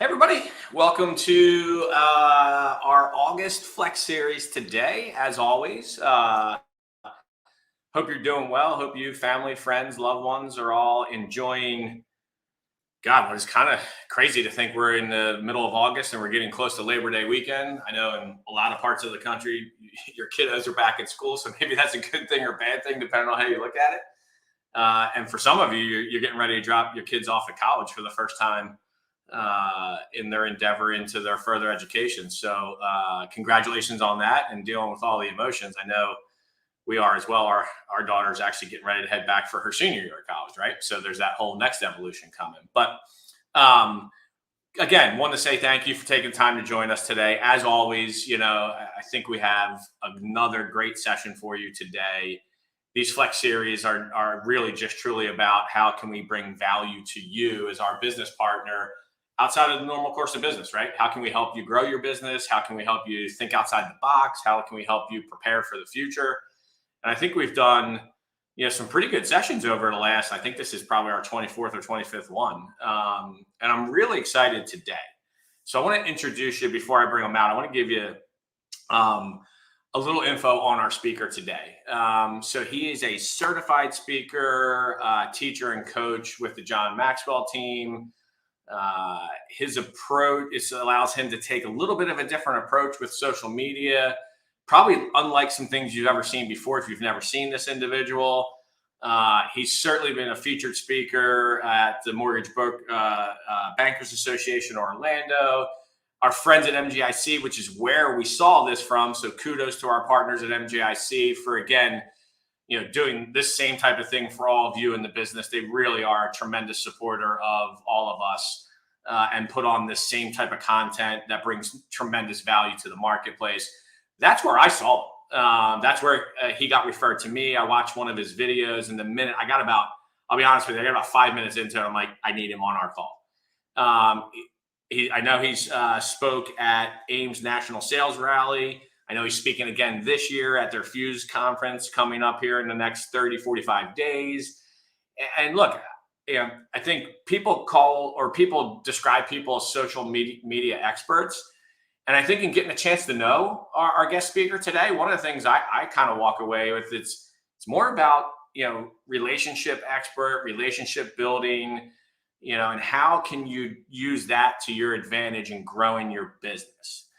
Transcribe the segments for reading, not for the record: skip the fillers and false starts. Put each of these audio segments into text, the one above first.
Hey everybody, welcome to our August Flex series today. As always, hope you're doing well. Hope you, family, friends, loved ones are all enjoying. God, what is kind of crazy to think we're in the middle of August and we're getting close to Labor Day weekend. I know in a lot of parts of the country, your kiddos are back in school, so maybe that's a good thing or bad thing, depending on how you look at it. And for some of you, you're getting ready to drop your kids off at college for the first time in their endeavor into their further education. So congratulations on that and dealing with all the emotions. I know we are as well. Our daughter's actually getting ready to head back for her senior year at college, right? So there's that whole next evolution coming. But again, want to say thank you for taking time to join us today. As always, I think we have another great session for you today. These Flex series are really just truly about how can we bring value to you as our business partner outside of the normal course of business, right? How can we help you grow your business? How can we help you think outside the box? How can we help you prepare for the future? And I think we've done, some pretty good sessions over the last, I think this is probably our 24th or 25th one. And I'm really excited today. So I want to introduce you before I bring them out. I want to give you a little info on our speaker today. So he is a certified speaker, teacher, and coach with the John Maxwell team. His approach allows him to take a little bit of a different approach with social media, probably unlike some things you've ever seen before if you've never seen this individual. He's certainly been a featured speaker at the Mortgage Bankers Association Orlando, our friends at MGIC, which is where we saw this from. So kudos to our partners at MGIC for, again, doing this same type of thing for all of you in the business. They really are a tremendous supporter of all of us and put on this same type of content that brings tremendous value to the marketplace. That's where I saw him. That's where he got referred to me. I watched one of his videos, and the minute I'll be honest with you, I got about 5 minutes into it. I'm like, I need him on our call. I know he's spoke at AIM's National Sales Rally. I know he's speaking again this year at their Fuse conference coming up here in the next 30, 45 days. And look, I think people describe people as social media experts. And I think in getting a chance to know our guest speaker today, one of the things I kind of walk away with, it's more about, relationship expert, relationship building, and how can you use that to your advantage in growing your business.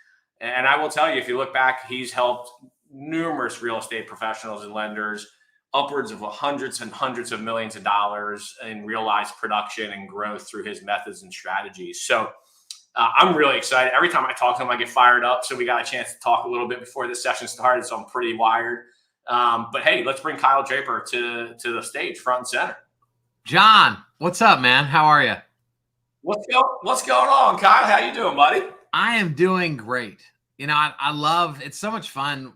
And I will tell you, if you look back, he's helped numerous real estate professionals and lenders upwards of hundreds and hundreds of millions of dollars in realized production and growth through his methods and strategies. So I'm really excited. Every time I talk to him, I get fired up. So we got a chance to talk a little bit before this session started. So I'm pretty wired. But hey, let's bring Kyle Draper to the stage, front and center. John, what's up, man? How are you? What's going on, Kyle? How you doing, buddy? I am doing great. I love, it's so much fun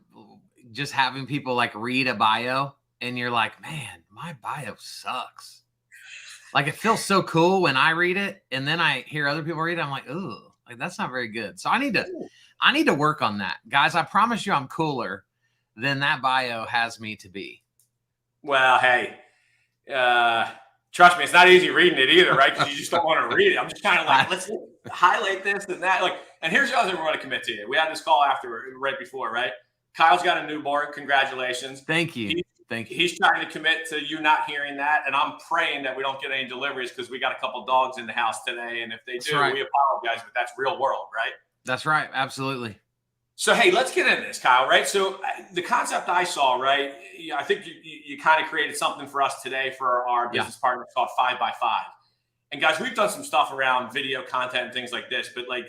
just having people like read a bio and you're like, man, my bio sucks. Like it feels so cool when I read it and then I hear other people read it. I'm like, ooh, like that's not very good. So I need to work on that. Guys, I promise you I'm cooler than that bio has me to be. Well, hey, trust me, it's not easy reading it either, right? Because you just don't want to read it. I'm just kind of like, let's highlight this and that. And here's the other thing we want to commit to you. We had this call right before, right? Kyle's got a newborn. Congratulations. Thank you. He's trying to commit to you not hearing that. And I'm praying that we don't get any deliveries because we got a couple dogs in the house today. And if they do, we apologize, but that's real world, right? That's right. Absolutely. So, hey, let's get into this, Kyle, right? So the concept I saw, right, I think you kind of created something for us today for our business partners called 5x5. And guys, we've done some stuff around video content and things like this, but like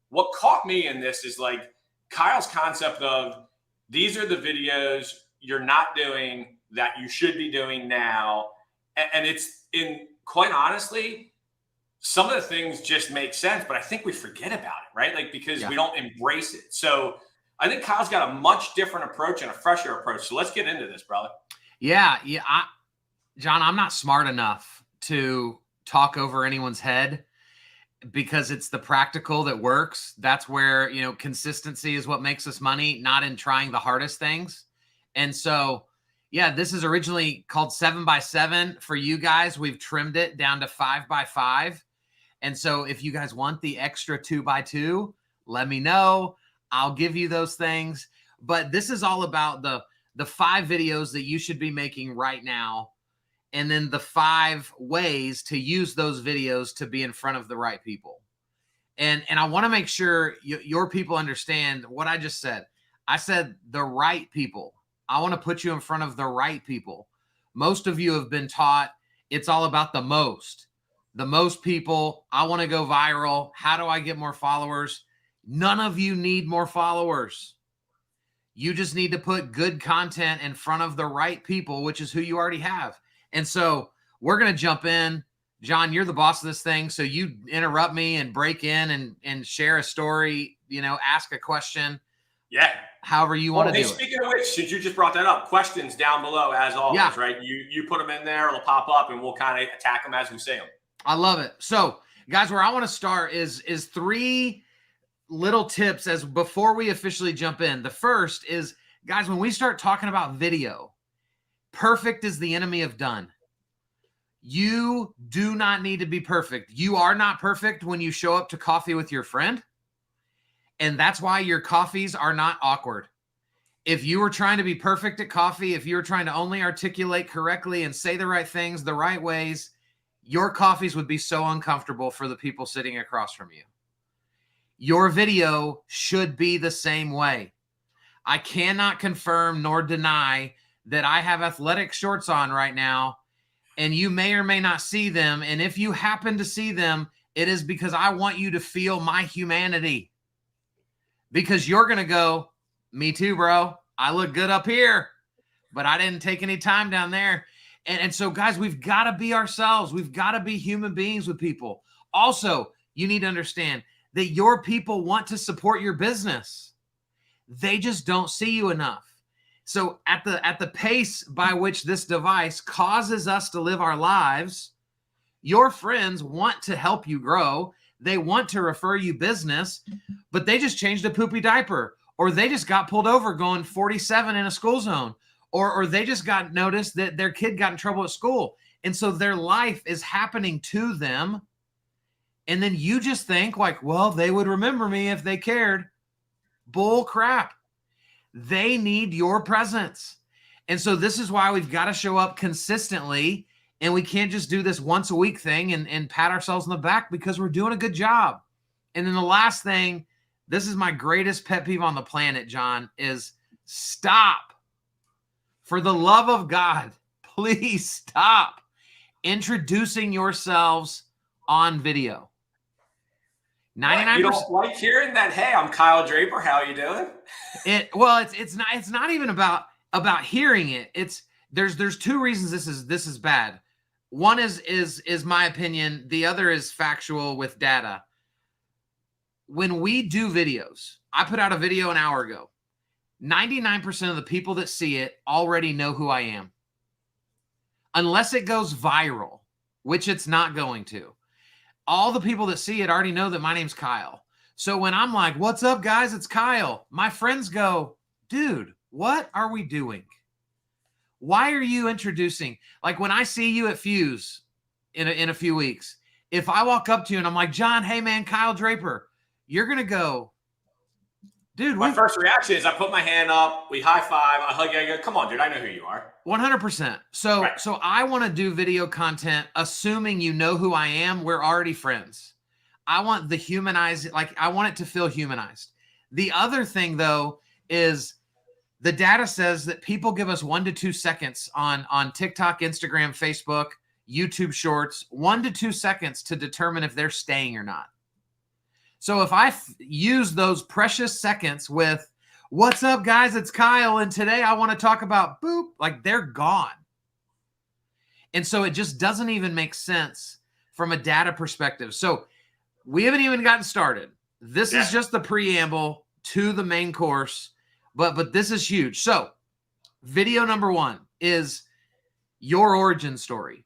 what caught me in this is like Kyle's concept of these are the videos you're not doing that you should be doing now. And it's quite honestly, some of the things just make sense, but I think we forget about it, right? Like, because we don't embrace it. So I think Kyle's got a much different approach and a fresher approach. So let's get into this, brother. Yeah. John, I'm not smart enough to talk over anyone's head because it's the practical that works. That's where, consistency is what makes us money, not in trying the hardest things. And so, this is originally called 7x7 for you guys. We've trimmed it down to 5x5. And so if you guys want the extra 2x2, let me know. I'll give you those things. But this is all about the 5 videos that you should be making right now, and then the 5 ways to use those videos to be in front of the right people. And I want to make sure your people understand what I just said. I said the right people. I want to put you in front of the right people. Most of you have been taught it's all about the most people. I want to go viral. How do I get more followers? None of you need more followers. You just need to put good content in front of the right people, which is who you already have. And so we're going to jump in. John, you're the boss of this thing. So you interrupt me and break in and share a story, ask a question. Yeah. However you want to do it. Speaking of which, since you just brought that up, questions down below as always, right? You put them in there, it'll pop up, and we'll kind of attack them as we see them. I love it. So, guys, where I want to start is 3 little tips as before we officially jump in. The first is, guys, when we start talking about video, perfect is the enemy of done. You do not need to be perfect. You are not perfect when you show up to coffee with your friend. And that's why your coffees are not awkward. If you were trying to be perfect at coffee, if you were trying to only articulate correctly and say the right things the right ways, your coffees would be so uncomfortable for the people sitting across from you. Your video should be the same way. I cannot confirm nor deny that I have athletic shorts on right now, and you may or may not see them. And if you happen to see them, it is because I want you to feel my humanity. Because you're going to go, me too, bro. I look good up here, but I didn't take any time down there. And so, guys, we've got to be ourselves. We've got to be human beings with people. Also, you need to understand that your people want to support your business. They just don't see you enough. So at the pace by which this device causes us to live our lives, your friends want to help you grow. They want to refer you business, but they just changed a poopy diaper, or they just got pulled over going 47 in a school zone, or they just got noticed that their kid got in trouble at school. And so their life is happening to them. And then you just think like, well, they would remember me if they cared. Bull crap. They need your presence. And so this is why we've got to show up consistently. And we can't just do this once a week thing and pat ourselves on the back because we're doing a good job. And then the last thing, this is my greatest pet peeve on the planet, John, is stop. For the love of God, please stop introducing yourselves on video. 99%. You don't like hearing that? Hey, I'm Kyle Draper. How are you doing? It's not even about hearing it. There's 2 reasons this is bad. One is my opinion. The other is factual with data. When we do videos, I put out a video an hour ago. 99% of the people that see it already know who I am. Unless it goes viral, which it's not going to. All the people that see it already know that my name's Kyle. So when I'm like, what's up, guys? It's Kyle. My friends go, dude, what are we doing? Why are you introducing? Like when I see you at Fuse in a few weeks, if I walk up to you and I'm like, John, hey, man, Kyle Draper, you're going to go, dude. My first reaction is I put my hand up, we high five, I hug you, I go, come on, dude, I know who you are. 100%. So I want to do video content, assuming you know who I am. We're already friends. I want the humanized, I want it to feel humanized. The other thing, though, is the data says that people give us 1 to 2 seconds on TikTok, Instagram, Facebook, YouTube Shorts, 1 to 2 seconds to determine if they're staying or not. So if I use those precious seconds with, what's up, guys? It's Kyle. And today I want to talk about boop, like they're gone. And so it just doesn't even make sense from a data perspective. So we haven't even gotten started. This is just the preamble to the main course, but this is huge. So video number 1 is your origin story.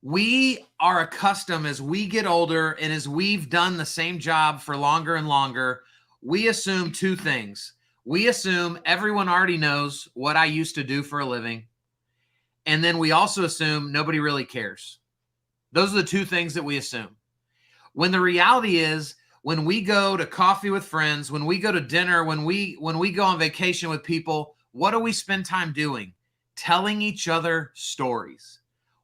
We are accustomed as we get older and as we've done the same job for longer and longer, we assume 2 things. We assume everyone already knows what I used to do for a living. And then we also assume nobody really cares. Those are the two things that we assume. When the reality is, when we go to coffee with friends, when we go to dinner, when we go on vacation with people, what do we spend time doing? Telling each other stories.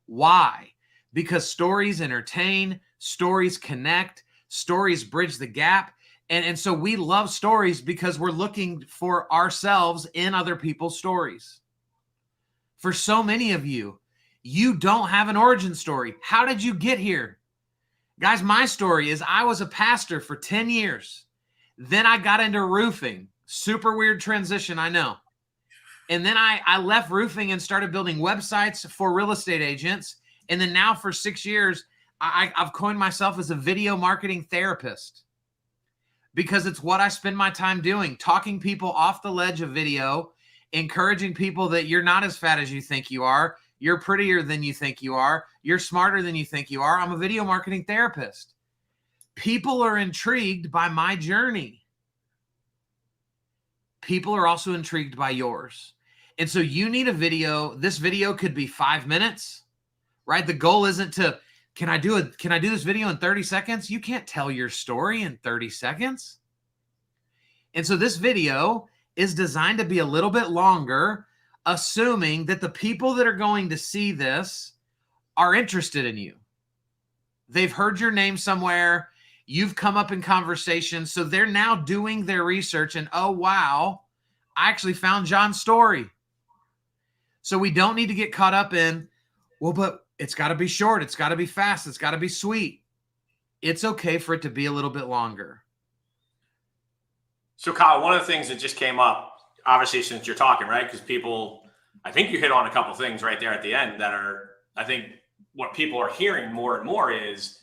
Why? Because stories entertain, stories connect, stories bridge the gap. And so we love stories because we're looking for ourselves in other people's stories. For so many of you, you don't have an origin story. How did you get here? Guys, my story is I was a pastor for 10 years. Then I got into roofing. Super weird transition, I know. And then I left roofing and started building websites for real estate agents. And then now for 6 years, I've coined myself as a video marketing therapist because it's what I spend my time doing, talking people off the ledge of video, encouraging people that you're not as fat as you think you are. You're prettier than you think you are. You're smarter than you think you are. I'm a video marketing therapist. People are intrigued by my journey. People are also intrigued by yours. And so you need a video. This video could be 5 minutes, right? The goal isn't to, can I do this video in 30 seconds? You can't tell your story in 30 seconds. And so this video is designed to be a little bit longer, assuming that the people that are going to see this are interested in you. They've heard your name somewhere. You've come up in conversation. So they're now doing their research and, oh, wow, I actually found John's story. So we don't need to get caught up in, well, but it's got to be short. It's got to be fast. It's got to be sweet. It's okay for it to be a little bit longer. So Kyle, one of the things that just came up, obviously, since you're talking, right? Because people, I think you hit on a couple things right there at the end that are, I think what people are hearing more and more is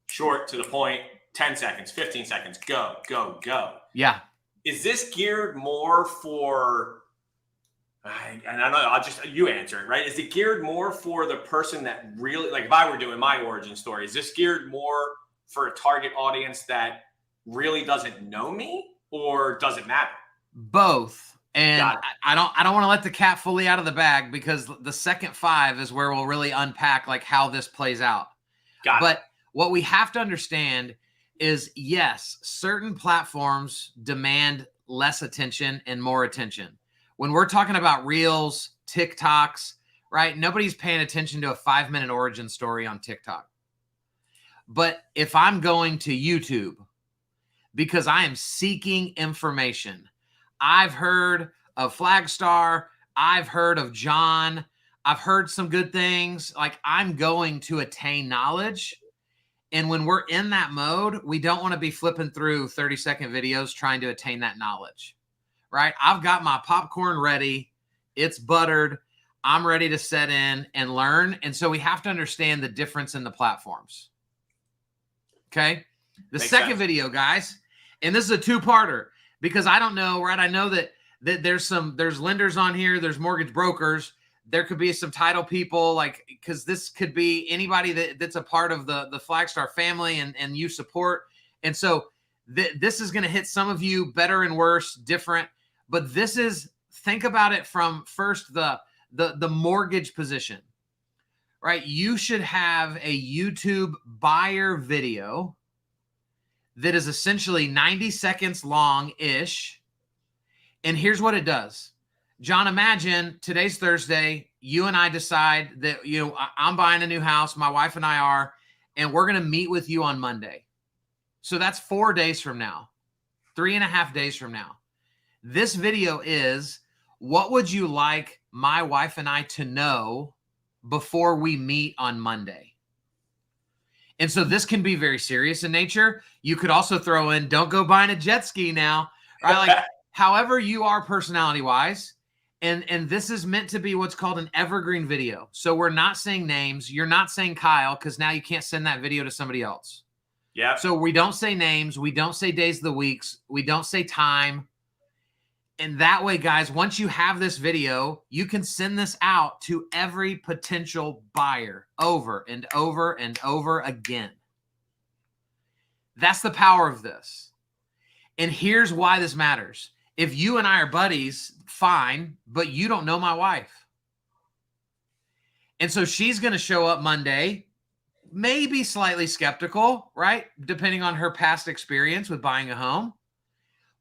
short, to the point, 10 seconds, 15 seconds, go, go, go. Yeah. Is this geared more for, and I know you answer it, right? Is it geared more for the person that really, like if I were doing my origin story, is this geared more for a target audience that really doesn't know me, or does it matter? Both. And I don't want to let the cat fully out of the bag, because the second 5 is where we'll really unpack like how this plays out. But what we have to understand is, yes, certain platforms demand less attention and more attention. When we're talking about Reels, TikToks, right? Nobody's paying attention to a 5-minute origin story on TikTok. But if I'm going to YouTube because I am seeking information, I've heard of Flagstar, I've heard of John, I've heard some good things, like I'm going to attain knowledge. And when we're in that mode, we don't want to be flipping through 30-second videos trying to attain that knowledge, right? I've got my popcorn ready. It's buttered. I'm ready to set in and learn. And so we have to understand the difference in the platforms. Okay. The second video, guys, and this is a 2-parter because I don't know, right? I know that there's lenders on here. There's mortgage brokers. There could be some title people, like, because this could be anybody that's a part of the Flagstar family and you support. And so this is going to hit some of you better and worse, different. But this is, think about it from first the mortgage position, right? You should have a YouTube buyer video that is essentially 90 seconds long-ish. And here's what it does. John, imagine today's Thursday, you and I decide that, I'm buying a new house, my wife and I are, and we're going to meet with you on Monday. So that's 4 days from now, 3.5 days from now. This video is, what would you like my wife and I to know before we meet on Monday? And so this can be very serious in nature. You could also throw in, don't go buying a jet ski now, right? Like, however you are personality-wise. And this is meant to be what's called an evergreen video. So we're not saying names. You're not saying Kyle, because now you can't send that video to somebody else. Yeah. So we don't say names. We don't say days of the weeks. We don't say time. And that way, guys, once you have this video, you can send this out to every potential buyer over and over and over again. That's the power of this. And here's why this matters. If you and I are buddies, fine, but you don't know my wife. And so she's going to show up Monday maybe slightly skeptical, right? Depending on her past experience with buying a home.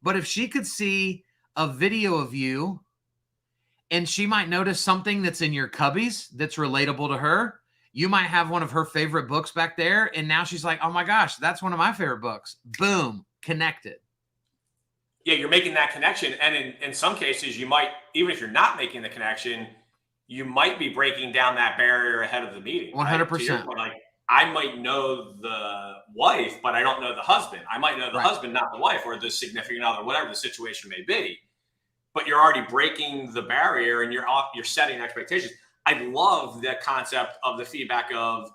But if she could see a video of you and she might notice something that's in your cubbies that's relatable to her, you might have one of her favorite books back there. And now she's like, oh my gosh, that's one of my favorite books. Boom, connected. Yeah, you're making that connection. And in some cases, you might, even if you're not making the connection, you might be breaking down that barrier ahead of the meeting. 100%. Right? Like, I might know the wife, but I don't know the husband. I might know the husband, not the wife, or the significant other, whatever the situation may be. But you're already breaking the barrier and you're setting expectations. I love the concept of the feedback of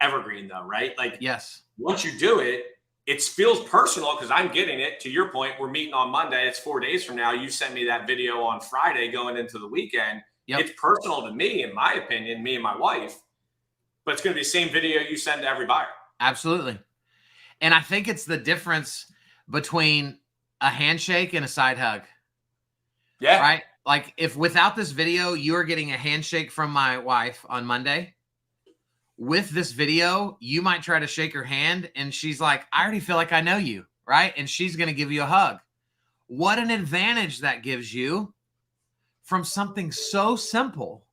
evergreen, though, right? Like, yes, once you do it, it feels personal because I'm getting it. To your point, we're meeting on Monday. It's 4 days from now. You sent me that video on Friday going into the weekend. Yep. It's personal to me, in my opinion, me and my wife. But it's going to be the same video you send to every buyer. Absolutely. And I think it's the difference between a handshake and a side hug. Yeah. Right? Like, if without this video, you are getting a handshake from my wife on Monday. With this video, you might try to shake her hand and she's like, I already feel like I know you, right? And she's going to give you a hug. What an advantage that gives you from something so simple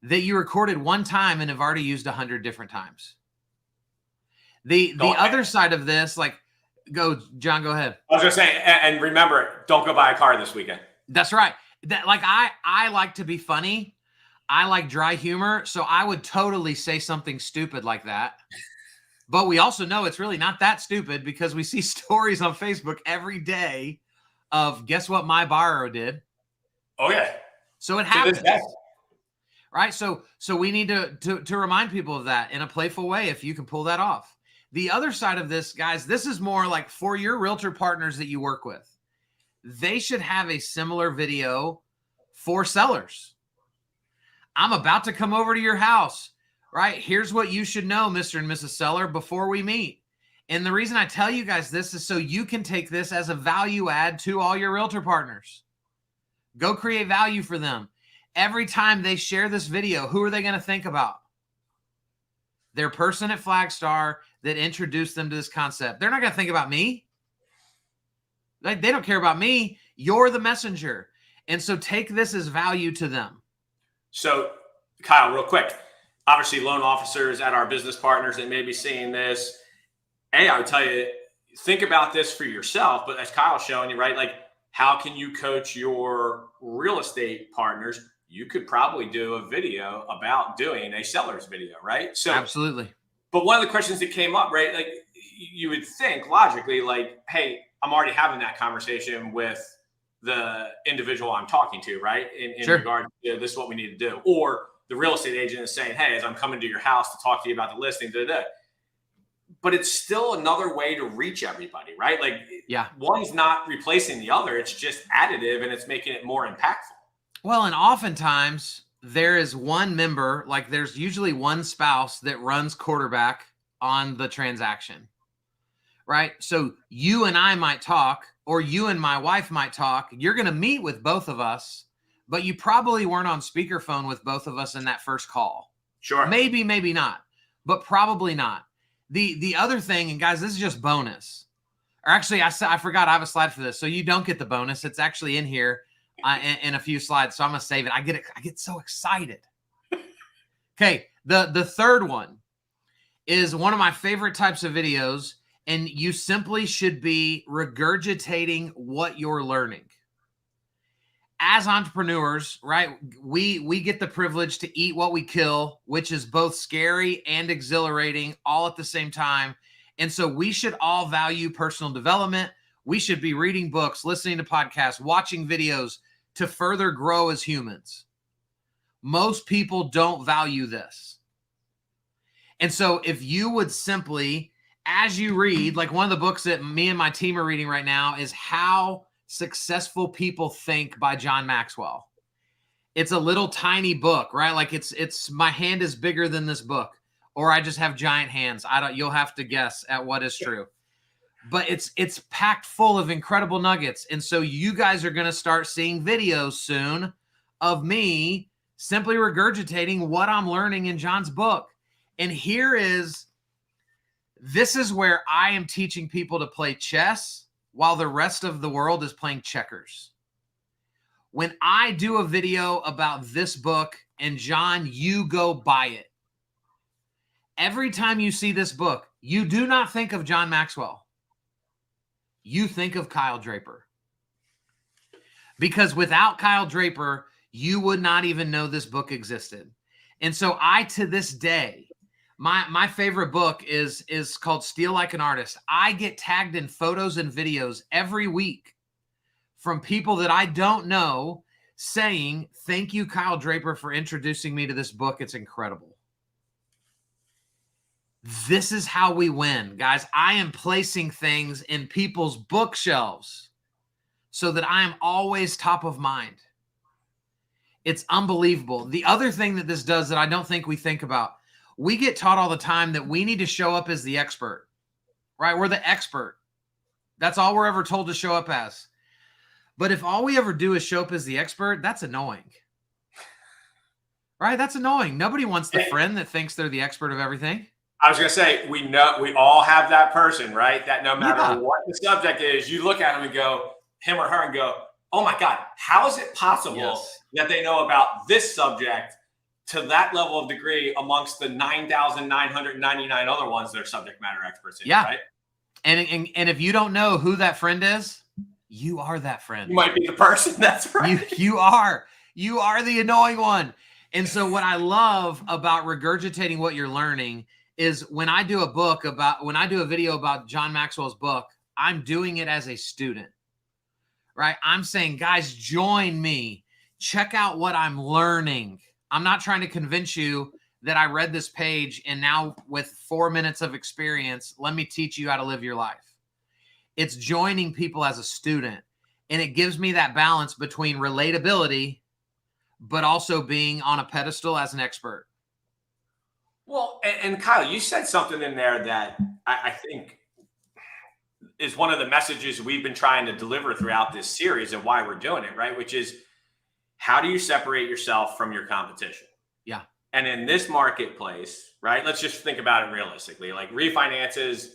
that you recorded one time and have already used 100 different times. The other side of this, like, go, John, go ahead. I was going to say, and remember, don't go buy a car this weekend. That's right. That, like, I like to be funny. I like dry humor, so I would totally say something stupid like that. But we also know it's really not that stupid because we see stories on Facebook every day of, guess what my borrower did? Oh, yeah. So it happens. Right? So we need to remind people of that in a playful way if you can pull that off. The other side of this, guys, this is more like for your realtor partners that you work with. They should have a similar video for sellers. I'm about to come over to your house, right? Here's what you should know, Mr. and Mrs. Seller, before we meet. And the reason I tell you guys this is so you can take this as a value add to all your realtor partners. Go create value for them. Every time they share this video, who are they going to think about? Their person at Flagstar that introduced them to this concept. They're not going to think about me. Like, they don't care about me. You're the messenger. And so take this as value to them. So, Kyle, real quick, obviously loan officers at our business partners that may be seeing this, I would tell you, think about this for yourself, but as Kyle's showing you, right, like, how can you coach your real estate partners? You could probably do a video about doing a seller's video, right? So, absolutely. But one of the questions that came up, right, like, you would think logically, like, hey, I'm already having that conversation with the individual I'm talking to, right? In sure. regard to this is what we need to do. Or the real estate agent is saying, hey, as I'm coming to your house to talk to you about the listing, but it's still another way to reach everybody, right? Like, yeah, one's not replacing the other. It's just additive and it's making it more impactful. Well, and oftentimes there is one member, like there's usually one spouse that runs quarterback on the transaction, right? So you and I might talk, or you and my wife might talk. You're going to meet with both of us, but you probably weren't on speakerphone with both of us in that first call. Sure. Maybe not, but probably not. The other thing, and guys, this is just bonus. Or actually, I forgot I have a slide for this. So you don't get the bonus. It's actually in here in a few slides. So I'm going to save it. I get so excited. Okay. The third one is one of my favorite types of videos. And you simply should be regurgitating what you're learning. As entrepreneurs, right, we get the privilege to eat what we kill, which is both scary and exhilarating all at the same time. And so we should all value personal development. We should be reading books, listening to podcasts, watching videos to further grow as humans. Most people don't value this. And so if you would simply, as you read, like one of the books that me and my team are reading right now is How Successful People Think by John Maxwell. It's a little tiny book, right? Like it's my hand is bigger than this book, or I just have giant hands. You'll have to guess at what is true. But it's packed full of incredible nuggets. And so you guys are going to start seeing videos soon of me simply regurgitating what I'm learning in John's book. And this is where I am teaching people to play chess while the rest of the world is playing checkers. When I do a video about this book, and John, you go buy it. Every time you see this book, you do not think of John Maxwell. You think of Kyle Draper. Because without Kyle Draper, you would not even know this book existed. And so to this day, my favorite book is called Steal Like an Artist. I get tagged in photos and videos every week from people that I don't know saying, thank you, Kyle Draper, for introducing me to this book. It's incredible. This is how we win, guys. I am placing things in people's bookshelves so that I am always top of mind. It's unbelievable. The other thing that this does that I don't think we think about, we get taught all the time that we need to show up as the expert, right? We're the expert. That's all we're ever told to show up as. But if all we ever do is show up as the expert, that's annoying. Right? That's annoying. Nobody wants the friend that thinks they're the expert of everything. I was going to say, we all have that person, right? That no matter what the subject is, you look at him and go, him or her, and go, oh my God, how is it possible that they know about this subject to that level of degree amongst the 9,999 other ones that are subject matter experts in, right? And if you don't know who that friend is, you are that friend. You might be the person. That's right. You are the annoying one. And so what I love about regurgitating what you're learning is when I do a video about John Maxwell's book, I'm doing it as a student, right? I'm saying, guys, join me. Check out what I'm learning. I'm not trying to convince you that I read this page and now with 4 minutes of experience, let me teach you how to live your life. It's joining people as a student, and it gives me that balance between relatability, but also being on a pedestal as an expert. Well, and Kyle, you said something in there that I think is one of the messages we've been trying to deliver throughout this series and why we're doing it, right? Which is, how do you separate yourself from your competition? Yeah. And in this marketplace, right, let's just think about it realistically. Like refinances,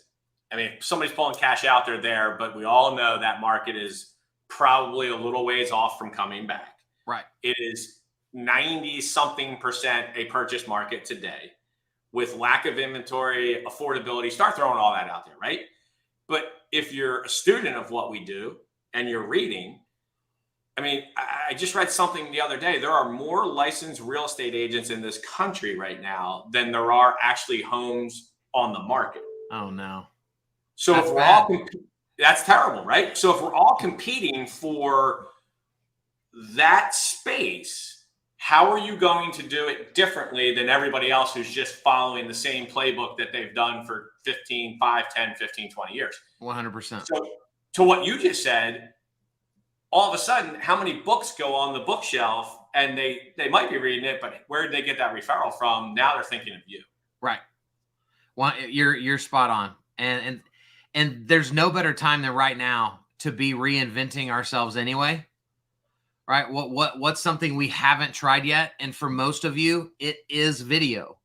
I mean, if somebody's pulling cash out, they're there, but we all know that market is probably a little ways off from coming back. Right. It is 90-something% a purchase market today with lack of inventory, affordability. Start throwing all that out there, right? But if you're a student of what we do and you're reading, I mean, I just read something the other day. There are more licensed real estate agents in this country right now than there are actually homes on the market. Oh, no. So that's if we're bad. all, that's terrible, right? So if we're all competing for that space, how are you going to do it differently than everybody else who's just following the same playbook that they've done for 5, 10, 15, 20 years? 100%. So to what you just said, all of a sudden, how many books go on the bookshelf and they might be reading it, but where did they get that referral from? Now they're thinking of you. Right. Well, you're spot on. And there's no better time than right now to be reinventing ourselves anyway. Right? What's something we haven't tried yet? And for most of you, it is video.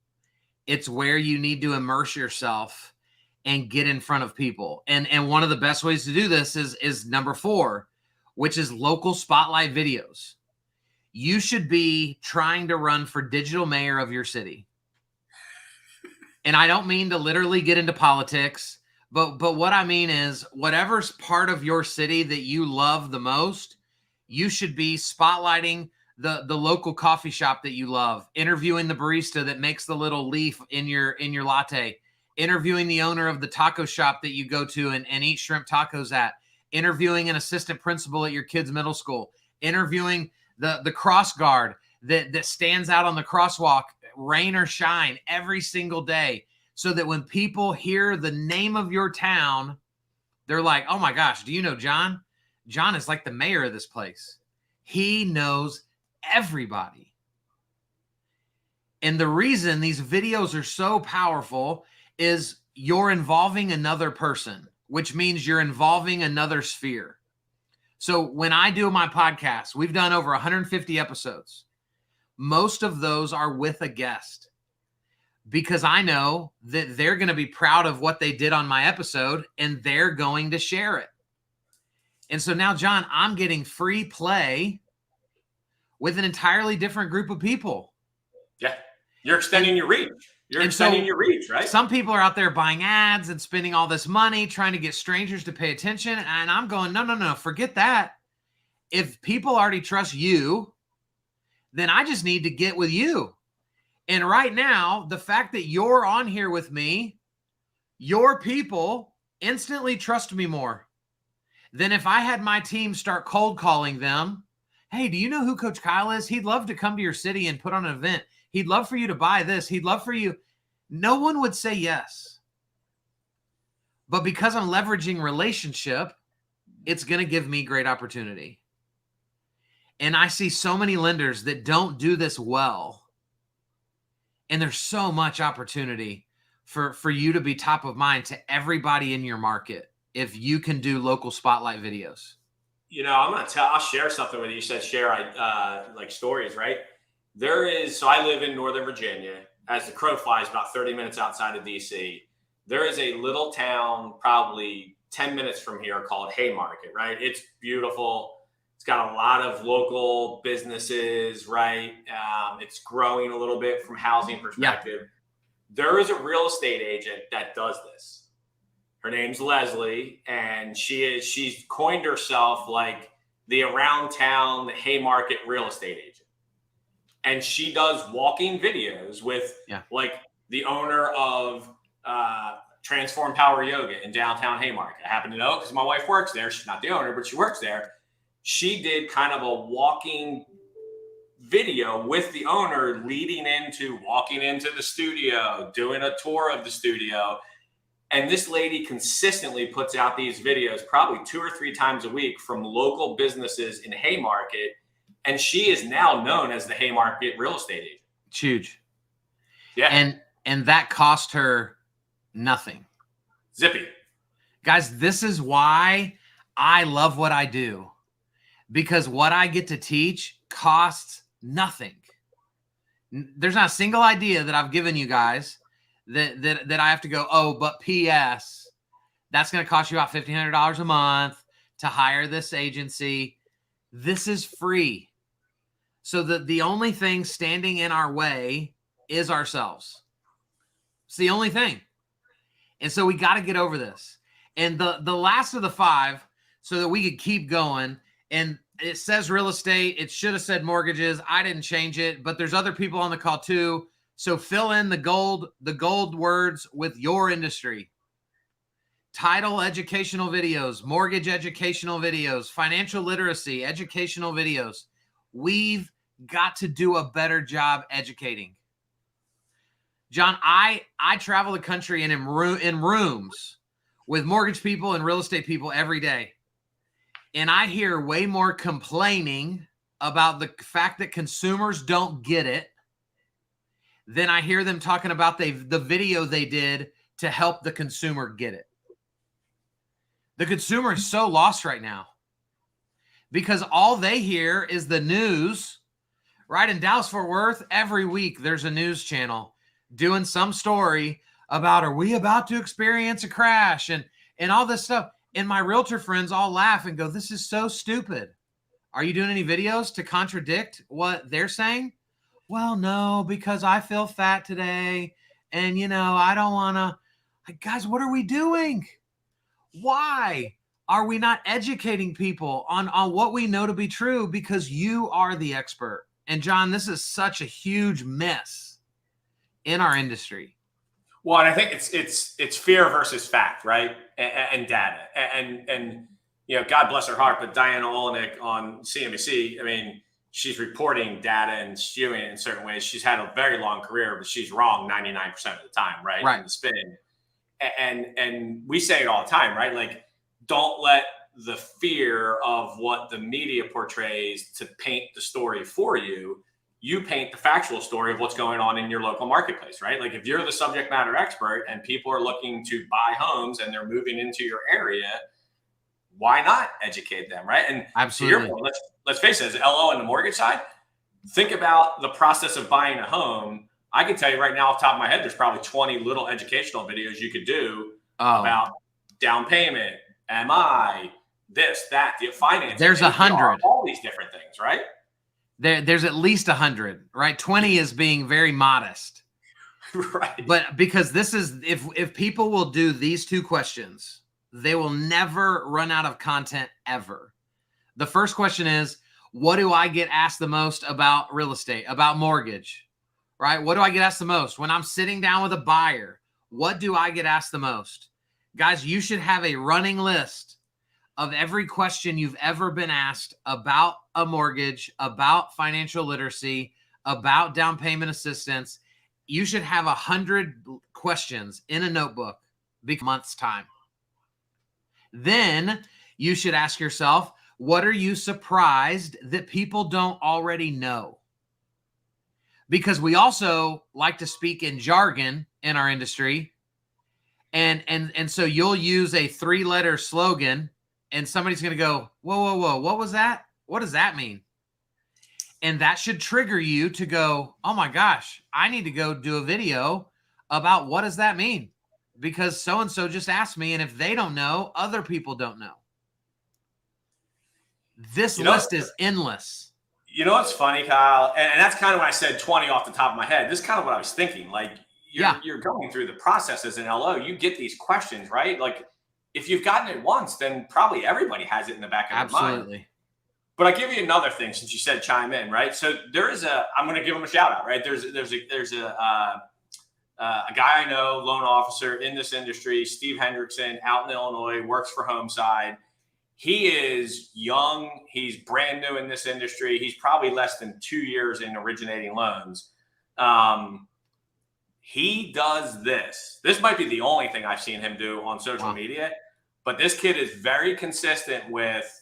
It's where you need to immerse yourself and get in front of people. And one of the best ways to do this is number 4, which is local spotlight videos. You should be trying to run for digital mayor of your city. And I don't mean to literally get into politics, but what I mean is whatever's part of your city that you love the most, you should be spotlighting the local coffee shop that you love, interviewing the barista that makes the little leaf in your latte, interviewing the owner of the taco shop that you go to and eat shrimp tacos at, interviewing an assistant principal at your kid's middle school, interviewing the cross guard that stands out on the crosswalk, rain or shine, every single day, so that when people hear the name of your town, they're like, oh my gosh, do you know John? John is like the mayor of this place. He knows everybody. And the reason these videos are so powerful is you're involving another person, which means you're involving another sphere. So when I do my podcast, we've done over 150 episodes. Most of those are with a guest. because I know that they're going to be proud of what they did on my episode and they're going to share it. And so now, John, I'm getting free play with an entirely different group of people. Yeah. You're extending your reach. You're extending your reach, right? Some people are out there buying ads and spending all this money trying to get strangers to pay attention. And I'm going, no, forget that. If people already trust you, then I just need to get with you. And right now, the fact that you're on here with me, your people instantly trust me more than if I had my team start cold calling them. Hey, do you know who Coach Kyle is? He'd love to come to your city and put on an event. He'd love for you to buy this. He'd love for you. No one would say yes. But because I'm leveraging relationship, it's going to give me great opportunity. And I see so many lenders that don't do this well. And there's so much opportunity for you to be top of mind to everybody in your market if you can do local spotlight videos. You know, I'll share something with you. You said share like stories, right? So I live in Northern Virginia. As the crow flies, about 30 minutes outside of DC. There is a little town probably 10 minutes from here called Haymarket, right? It's beautiful. It's got a lot of local businesses, right? It's growing a little bit from housing perspective. Yeah. There is a real estate agent that does this. Her name's Leslie, and she's coined herself like the around town Haymarket real estate agent. And she does walking videos with like the owner of Transform Power Yoga in downtown Haymarket. I happen to know because my wife works there. She's not the owner, but she works there. She did kind of a walking video with the owner walking into the studio, doing a tour of the studio. And this lady consistently puts out these videos probably 2 or 3 times a week from local businesses in Haymarket. And she is now known as the Haymarket real estate agent. It's huge. Yeah. And that cost her nothing. Zippy. Guys, this is why I love what I do. Because what I get to teach costs nothing. There's not a single idea that I've given you guys that I have to go, oh, but P.S. that's going to cost you about $1,500 a month to hire this agency. This is free. So the only thing standing in our way is ourselves. It's the only thing. And so we got to get over this. And the last of the 5, so that we could keep going, and it says real estate. It should have said mortgages. I didn't change it, but there's other people on the call too. So fill in the gold words with your industry. Title educational videos, mortgage educational videos, financial literacy, educational videos. We've got to do a better job educating. John, I travel the country and am in rooms with mortgage people and real estate people every day. And I hear way more complaining about the fact that consumers don't get it than I hear them talking about the video they did to help the consumer get it. The consumer is so lost right now because all they hear is the news, right? In Dallas-Fort Worth, every week there's a news channel doing some story about, are we about to experience a crash and all this stuff. And my realtor friends all laugh and go, this is so stupid. Are you doing any videos to contradict what they're saying? Well, no, because I feel fat today. And, I don't want to. Guys, what are we doing? Why are we not educating people on what we know to be true? Because you are the expert. And John, this is such a huge mess in our industry. Well, and I think it's fear versus fact, right? And data. And God bless her heart, but Diana Olenek on CNBC, I mean, she's reporting data and skewing it in certain ways. She's had a very long career, but she's wrong 99% of the time, right? Right. In the spin. And we say it all the time, right? Like, don't let the fear of what the media portrays to paint the story for you. You paint the factual story of what's going on in your local marketplace, right? Like, if you're the subject matter expert and people are looking to buy homes and they're moving into your area, why not educate them, right? And absolutely. To your point, let's face it, as LO on the mortgage side, think about the process of buying a home I can tell you right now off the top of my head, there's probably 20 little educational videos you could do about down payment, MI, this, that, the finance. There's 100. All these different things, right? There's at least 100, right? 20 is being very modest. Right. But because this is, if people will do these 2 questions, they will never run out of content ever. The first question is, what do I get asked the most about real estate, about mortgage, right? What do I get asked the most? When I'm sitting down with a buyer, what do I get asked the most? Guys, you should have a running list of every question you've ever been asked about a mortgage, about financial literacy, about down payment assistance. You should have 100 questions in a notebook because month's time. Then you should ask yourself, what are you surprised that people don't already know? Because we also like to speak in jargon in our industry. And so you'll use a 3-letter slogan and somebody's going to go, whoa, what was that? What does that mean? And that should trigger you to go, oh my gosh, I need to go do a video about what does that mean? Because so-and-so just asked me, and if they don't know, other people don't know. This list is endless. You know what's funny, Kyle? And that's kind of when I said 20 off the top of my head. This is kind of what I was thinking. Like, you're going through the process as an LO. You get these questions, right? Like, if you've gotten it once, then probably everybody has it in the back of their mind. Absolutely. But I give you another thing since you said chime in, right? So there is I'm going to give him a shout out, right? There's a guy I know, loan officer in this industry, Steve Hendrickson, out in Illinois, works for Homeside. He is young. He's brand new in this industry. He's probably less than 2 years in originating loans. He does this. This might be the only thing I've seen him do on social media, but this kid is very consistent with,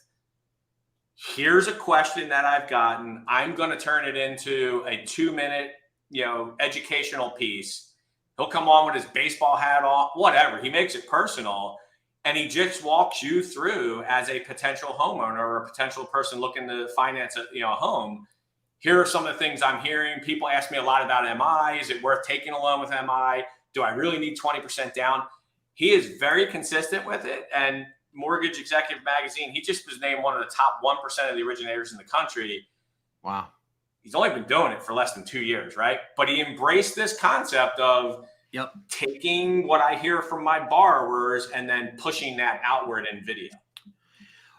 here's a question that I've gotten. I'm going to turn it into a 2-minute, educational piece. He'll come on with his baseball hat off, whatever. He makes it personal. And he just walks you through as a potential homeowner or a potential person looking to finance a home. Here are some of the things I'm hearing. People ask me a lot about MI. Is it worth taking a loan with MI? Do I really need 20% down? He is very consistent with it. And Mortgage Executive Magazine, he just was named one of the top 1% of the originators in the country. Wow. He's only been doing it for less than 2 years, right? But he embraced this concept of taking what I hear from my borrowers and then pushing that outward in video.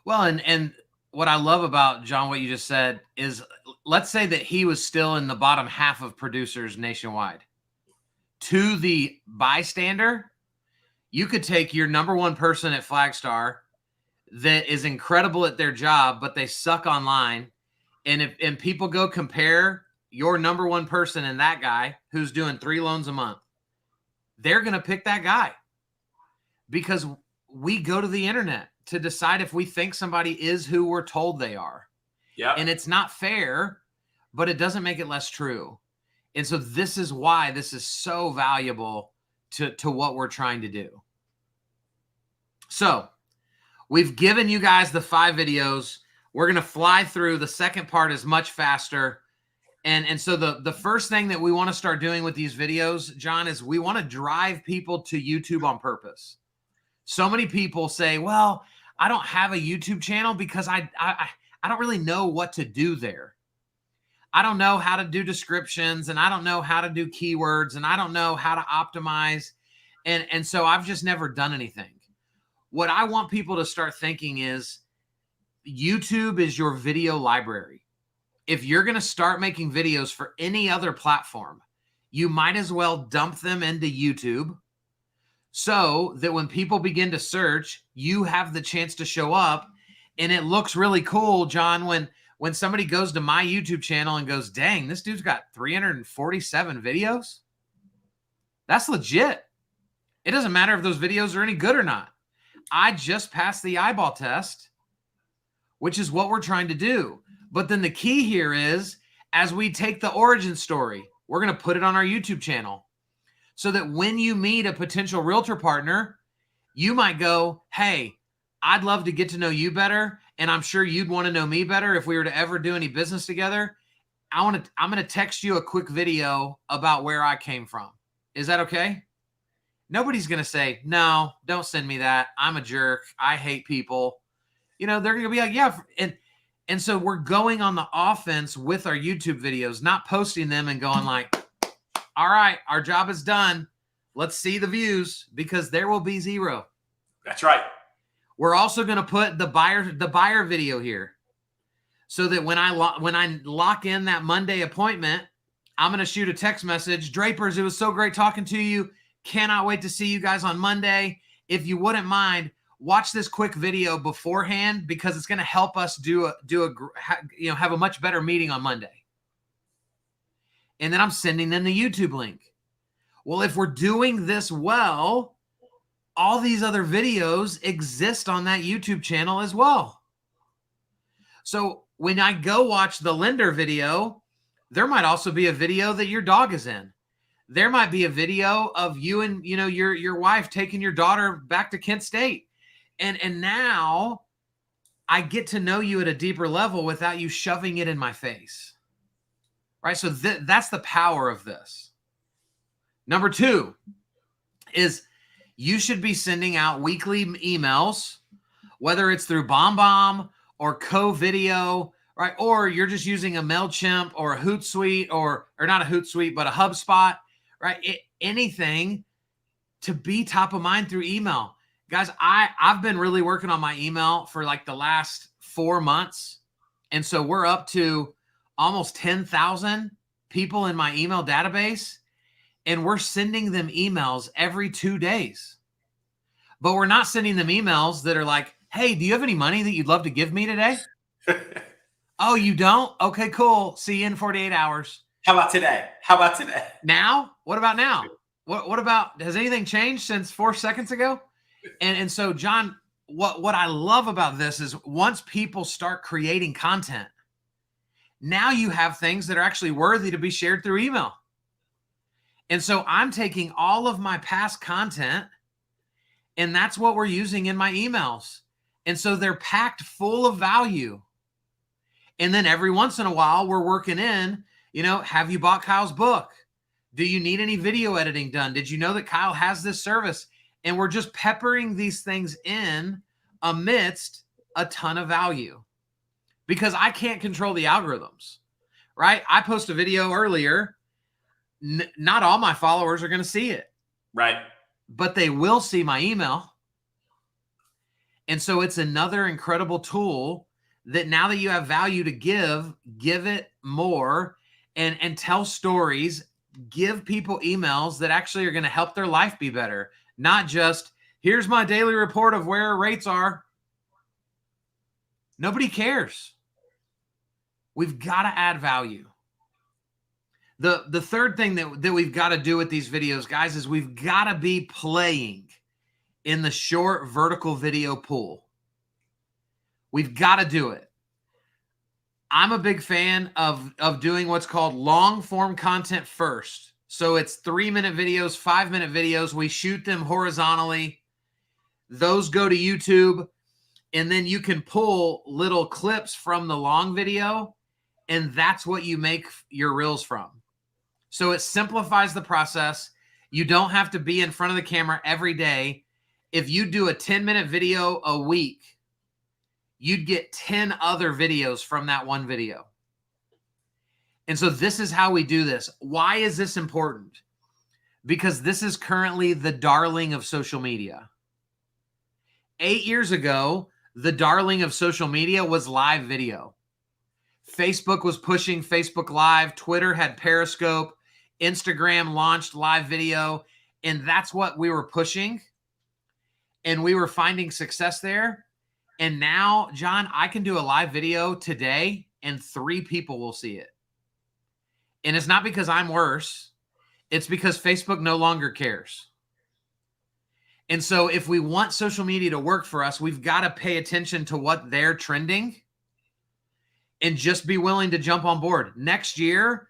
Well, and what I love about, John, what you just said is, let's say that he was still in the bottom half of producers nationwide. To the bystander, you could take your number one person at Flagstar that is incredible at their job, but they suck online. And people go compare your number one person and that guy who's doing 3 loans a month, they're going to pick that guy because we go to the internet to decide if we think somebody is who we're told they are. Yeah. And it's not fair, but it doesn't make it less true. And so this is why this is so valuable to what we're trying to do. So we've given you guys the 5 videos. We're going to fly through. The second part is much faster. And so the first thing that we want to start doing with these videos, John, is we want to drive people to YouTube on purpose. So many people say, well, I don't have a YouTube channel because I don't really know what to do there. I don't know how to do descriptions, and I don't know how to do keywords, and I don't know how to optimize. And so I've just never done anything. What I want people to start thinking is YouTube is your video library. If you're going to start making videos for any other platform, you might as well dump them into YouTube so that when people begin to search, you have the chance to show up. And it looks really cool, John, when somebody goes to my YouTube channel and goes, dang, this dude's got 347 videos. That's legit. It doesn't matter if those videos are any good or not. I just passed the eyeball test, which is what we're trying to do. But then the key here is, as we take the origin story, we're going to put it on our YouTube channel so that when you meet a potential realtor partner, you might go, hey, I'd love to get to know you better. And I'm sure you'd want to know me better if we were to ever do any business together. I'm going to text you a quick video about where I came from. Is that okay? Nobody's going to say, no, don't send me that. I'm a jerk. I hate people. They're going to be like, yeah. And so we're going on the offense with our YouTube videos, not posting them and going like, all right, our job is done. Let's see the views, because there will be zero. That's right. We're also going to put the buyer video here, so that when I lock in that Monday appointment, I'm going to shoot a text message. Drapers, it was so great talking to you. Cannot wait to see you guys on Monday. If you wouldn't mind, watch this quick video beforehand, because it's going to help us have a much better meeting on Monday. And then I'm sending them the YouTube link. Well, if we're doing this well, all these other videos exist on that YouTube channel as well. So when I go watch the lender video, there might also be a video that your dog is in. There might be a video of you and your wife taking your daughter back to Kent State. And now I get to know you at a deeper level without you shoving it in my face. Right? So that's the power of this. Number 2 is you should be sending out weekly emails, whether it's through BombBomb or Co-Video, right? Or you're just using a MailChimp or a Hootsuite, or not a Hootsuite, but a HubSpot, right? Anything to be top of mind through email. Guys, I've been really working on my email for like the last 4 months. And so we're up to almost 10,000 people in my email database. And we're sending them emails every 2 days. But we're not sending them emails that are like, hey, do you have any money that you'd love to give me today? Oh, you don't? Okay, cool. See you in 48 hours. How about today? Now? What about now? What about, has anything changed since 4 seconds ago? And so, John, what I love about this is once people start creating content, now you have things that are actually worthy to be shared through email. And so I'm taking all of my past content, and that's what we're using in my emails. And so they're packed full of value. And then every once in a while, we're working in, have you bought Kyle's book? Do you need any video editing done? Did you know that Kyle has this service? And we're just peppering these things in amidst a ton of value, because I can't control the algorithms, right? I posted a video earlier. Not all my followers are going to see it. Right. But they will see my email. And so it's another incredible tool that now that you have value to give it more and tell stories, give people emails that actually are going to help their life be better. Not just, here's my daily report of where rates are. Nobody cares. We've got to add value. The third thing that we've got to do with these videos, guys, is we've got to be playing in the short vertical video pool. We've got to do it. I'm a big fan of doing what's called long form content first. So it's 3-minute videos, 5-minute videos. We shoot them horizontally. Those go to YouTube. And then you can pull little clips from the long video. And that's what you make your reels from. So it simplifies the process. You don't have to be in front of the camera every day. If you do a 10-minute video a week, you'd get 10 other videos from that one video. And so this is how we do this. Why is this important? Because this is currently the darling of social media. 8 years ago, the darling of social media was live video. Facebook was pushing Facebook Live. Twitter had Periscope. Instagram launched live video. And that's what we were pushing. And we were finding success there. And now, John, I can do a live video today and 3 people will see it. And it's not because I'm worse. It's because Facebook no longer cares. And so if we want social media to work for us, we've got to pay attention to what they're trending and just be willing to jump on board. Next year,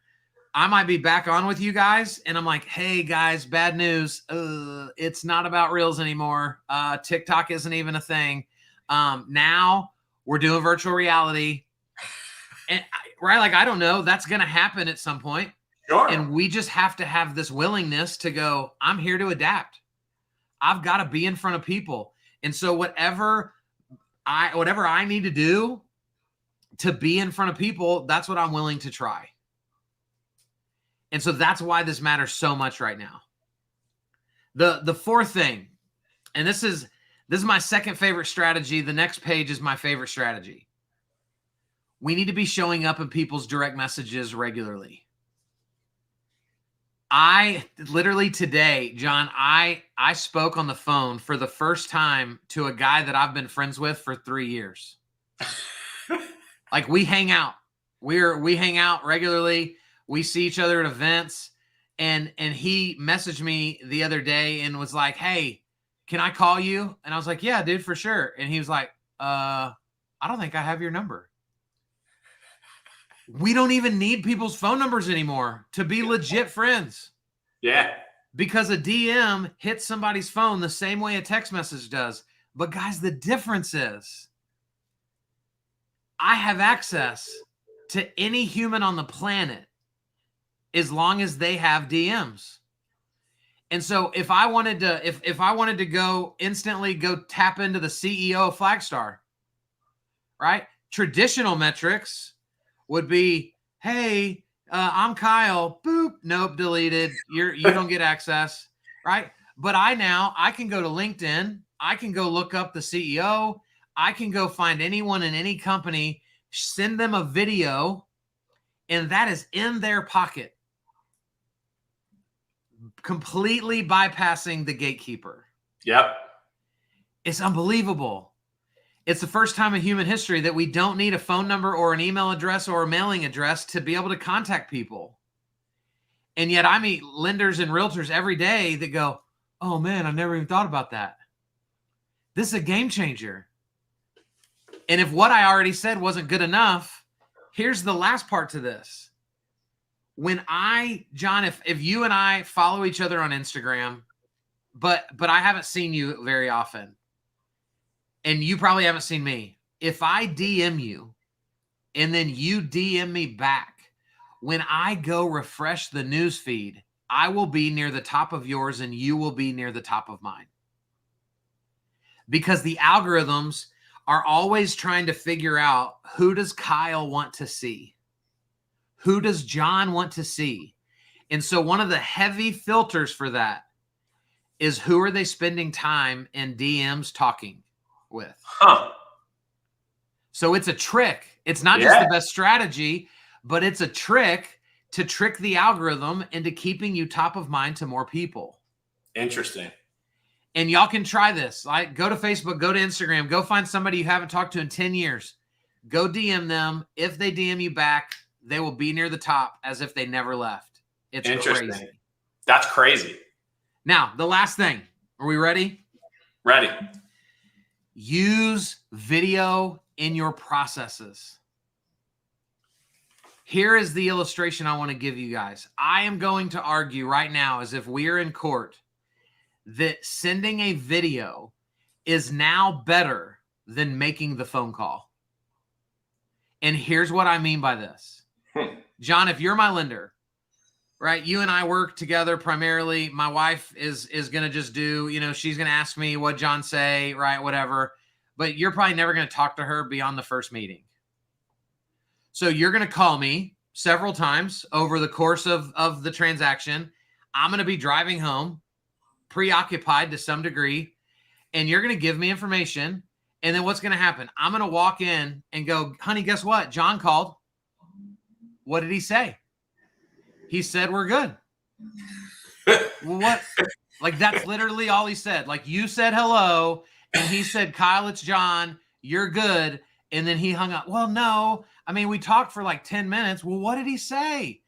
I might be back on with you guys. And I'm like, hey, guys, bad news. It's not about Reels anymore. TikTok isn't even a thing. Now we're doing virtual reality. right? Like, I don't know. That's going to happen at some point. Sure. And we just have to have this willingness to go, I'm here to adapt. I've got to be in front of people. And so whatever I need to do to be in front of people, that's what I'm willing to try. And so that's why this matters so much right now. The fourth thing, and this is my second favorite strategy. The next page is my favorite strategy. We need to be showing up in people's direct messages regularly. I literally today, John, I spoke on the phone for the first time to a guy that I've been friends with for 3 years. Like, we hang out. We hang out regularly. We see each other at events. And he messaged me the other day and was like, hey, can I call you? And I was like, yeah, dude, for sure. And he was like, I don't think I have your number. We don't even need people's phone numbers anymore to be legit friends. Yeah. Because a DM hits somebody's phone the same way a text message does. But guys, the difference is I have access to any human on the planet as long as they have DMs. And so if I wanted to, if I wanted to go instantly go tap into the CEO of Flagstar, right? Traditional metrics would be, hey, I'm Kyle. Boop. Nope. Deleted. You don't get access. Right. But I can go to LinkedIn. I can go look up the CEO. I can go find anyone in any company, send them a video, and that is in their pocket, completely bypassing the gatekeeper. Yep. It's unbelievable. It's the first time in human history that we don't need a phone number or an email address or a mailing address to be able to contact people. And yet I meet lenders and realtors every day that go, oh man, I never even thought about that. This is a game changer. And if what I already said wasn't good enough, here's the last part to this. When John, if you and I follow each other on Instagram, but I haven't seen you very often, and you probably haven't seen me. If I DM you and then you DM me back, when I go refresh the news feed, I will be near the top of yours and you will be near the top of mine. Because the algorithms are always trying to figure out, who does Kyle want to see? Who does John want to see? And so one of the heavy filters for that is, who are they spending time in DMs talking with? Huh. So it's a trick. It's not just the best strategy, but it's a trick to trick the algorithm into keeping you top of mind to more people. Interesting. And y'all can try this. Like, go to Facebook, go to Instagram, go find somebody you haven't talked to in 10 years. Go DM them. If they DM you back, they will be near the top as if they never left. It's crazy. That's crazy. Now, the last thing. Are we ready? Ready. Use video in your processes. Here is the illustration I want to give you guys. I am going to argue right now, as if we are in court, that sending a video is now better than making the phone call. And here's what I mean by this. John, if you're my lender, right, you and I work together primarily. My wife is going to just do, she's going to ask me what John say, right, whatever. But you're probably never going to talk to her beyond the first meeting. So you're going to call me several times over the course of the transaction. I'm going to be driving home, preoccupied to some degree, and you're going to give me information. And then what's going to happen? I'm going to walk in and go, honey, guess what? John called. What did he say? He said, we're good. Well, what? Like, that's literally all he said. Like, you said hello, and he said, Kyle, it's John. You're good. And then he hung up. Well, no. I mean, we talked for like 10 minutes. Well, what did he say?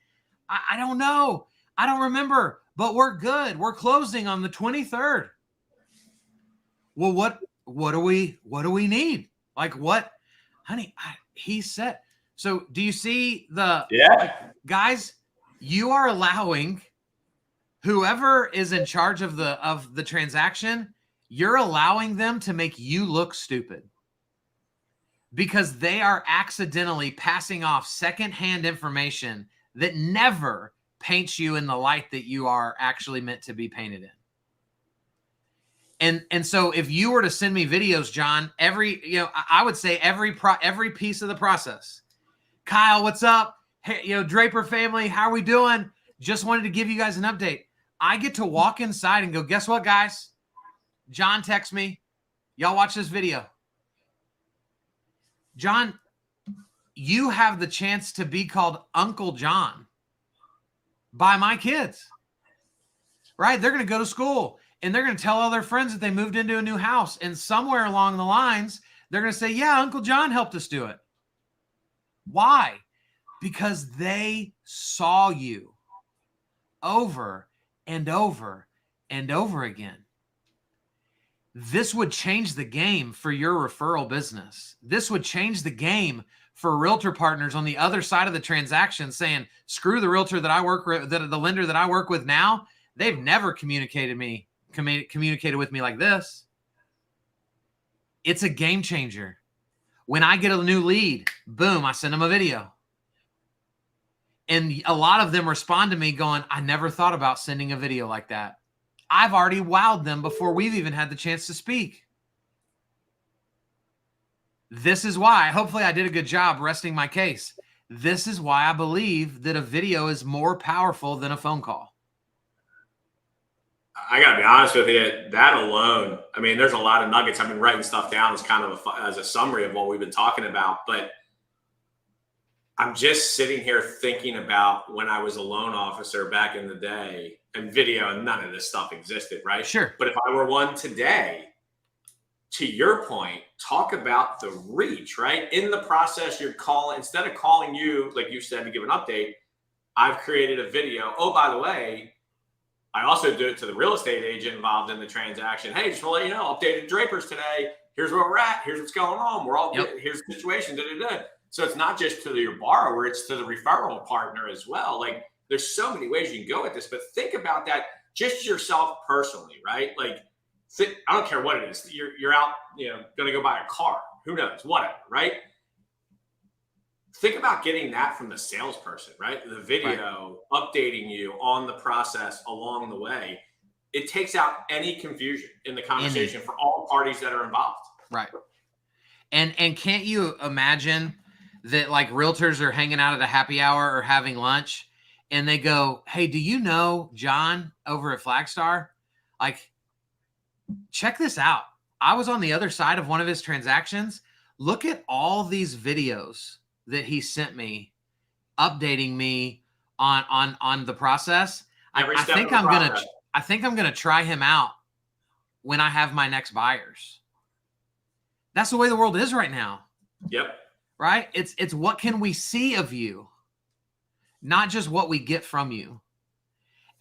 I don't know. I don't remember. But we're good. We're closing on the 23rd. Well, what do we need? Like, what? Honey, he said. So do you see guys, you are allowing whoever is in charge of the transaction, you're allowing them to make you look stupid. because they are accidentally passing off secondhand information that never paints you in the light that you are actually meant to be painted in. And so if you were to send me videos, John, I would say every piece of the process. Kyle, what's up? Hey, Draper family, how are we doing? Just wanted to give you guys an update. I get to walk inside and go, guess what, guys? John texts me. Y'all watch this video. John, you have the chance to be called Uncle John by my kids, right? They're going to go to school and they're going to tell all their friends that they moved into a new house. And somewhere along the lines, they're going to say, yeah, Uncle John helped us do it. Why? Because they saw you over and over and over again. This would change the game for your referral business. This would change the game for realtor partners on the other side of the transaction saying, screw the realtor that I work with, the lender that I work with now. They've never communicated with me like this. It's a game changer. When I get a new lead, boom, I send them a video. And a lot of them respond to me going, I never thought about sending a video like that. I've already wowed them before we've even had the chance to speak. This is why, hopefully I did a good job resting my case. This is why I believe that a video is more powerful than a phone call. I got to be honest with you, that alone, I mean, there's a lot of nuggets. I've been writing stuff down as kind of as a summary of what we've been talking about, but I'm just sitting here thinking about when I was a loan officer back in the day, and video and none of this stuff existed, right? Sure. But if I were one today, to your point, talk about the reach, right? In the process, you're calling, instead of calling you, like you said, to give an update, I've created a video. Oh, by the way, I also do it to the real estate agent involved in the transaction. Hey, just want to let you know, updated Drapers today. Here's where we're at. Here's what's going on. We're all, here's the situation. So it's not just to your borrower, it's to the referral partner as well. Like, there's so many ways you can go with this, but think about that just yourself personally, right? Like, I don't care what it is. You're out, going to go buy a car. Who knows? Whatever, right? Think about getting that from the salesperson, right? The video updating you on the process along the way. It takes out any confusion in the conversation for all parties that are involved. Right. And can't you imagine that like realtors are hanging out at a happy hour or having lunch and they go, hey, do you know John over at Flagstar? Like, check this out. I was on the other side of one of his transactions. Look at all these videos that he sent me updating me on the process. I think I'm gonna try him out when I have my next buyers. That's the way the world is right now. Yep. Right? It's what can we see of you, not just what we get from you.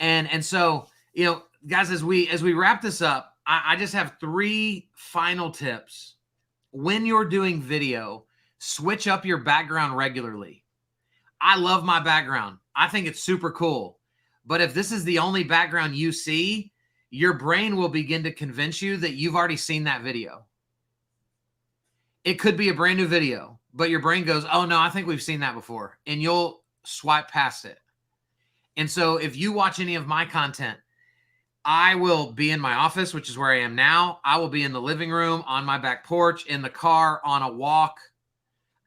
And so, guys, as we wrap this up, I just have 3 final tips. When you're doing video, switch up your background regularly. I love my background. I think it's super cool. But if this is the only background you see, your brain will begin to convince you that you've already seen that video. It could be a brand new video, but your brain goes, oh no, I think we've seen that before. And you'll swipe past it. And so if you watch any of my content, I will be in my office, which is where I am now. I will be in the living room, on my back porch, in the car, on a walk,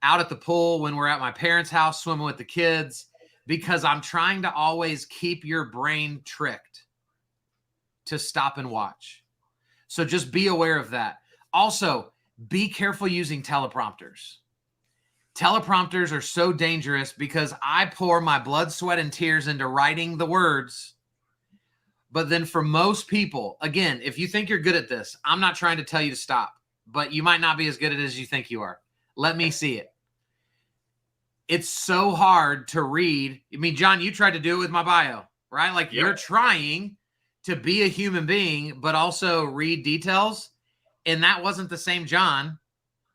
out at the pool when we're at my parents' house, swimming with the kids, because I'm trying to always keep your brain tricked to stop and watch. So just be aware of that. Also, be careful using teleprompters. Teleprompters are so dangerous because I pour my blood, sweat, and tears into writing the words. But then for most people, again, if you think you're good at this, I'm not trying to tell you to stop, but you might not be as good at it as you think you are. Let me see it. It's so hard to read. I mean, John, you tried to do it with my bio, right? Like You're trying to be a human being, but also read details. And that wasn't the same John